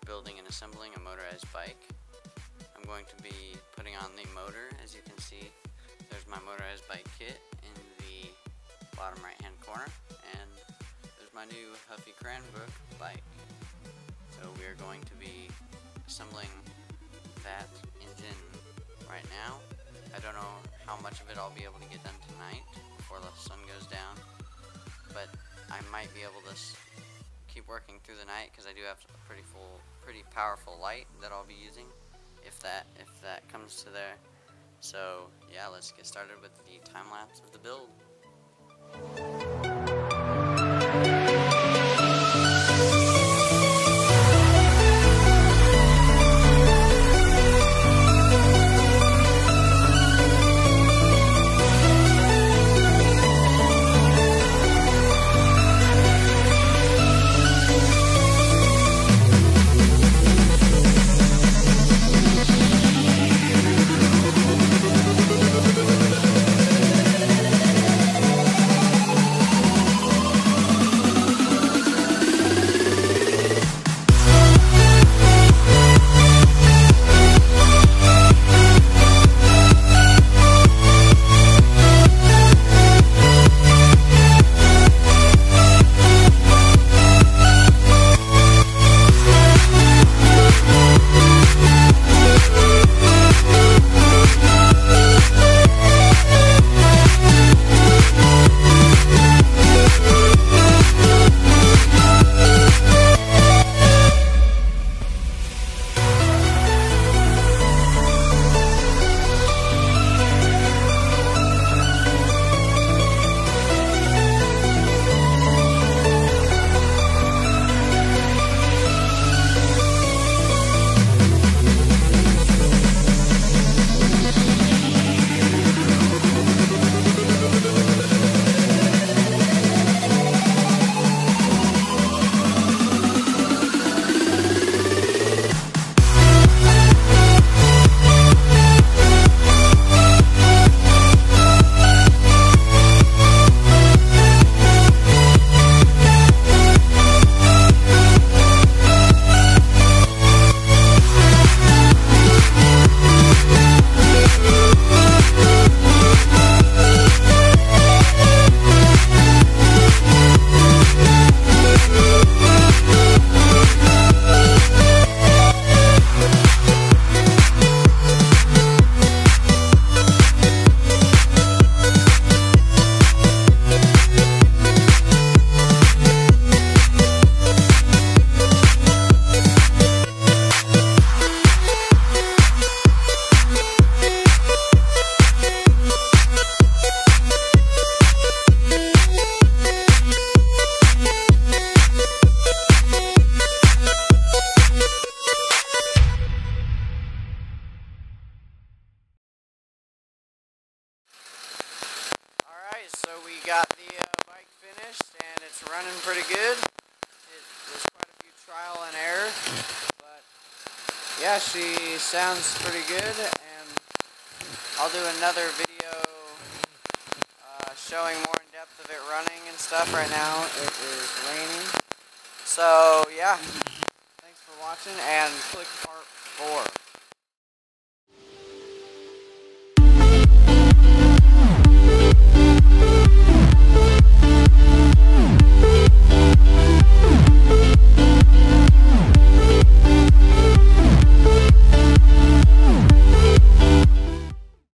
building and assembling a motorized bike. I'm going to be putting on the motor. As you can see, there's my motorized bike kit in the bottom right hand corner, and there's my new Huffy Cranbrook bike. So we are going to be assembling that engine right now. I don't know how much of it I'll be able to get done tonight before the sun goes down, but I might be able to keep working through the night because I do have a pretty powerful light that I'll be using if that comes to there. So yeah, let's get started with the time lapse of the build. So we got the bike finished and it's running pretty good. There's quite a few trial and error, but yeah, she sounds pretty good, and I'll do another video showing more in depth of it running and stuff. Right now it is raining, so yeah, thanks for watching and click part 4.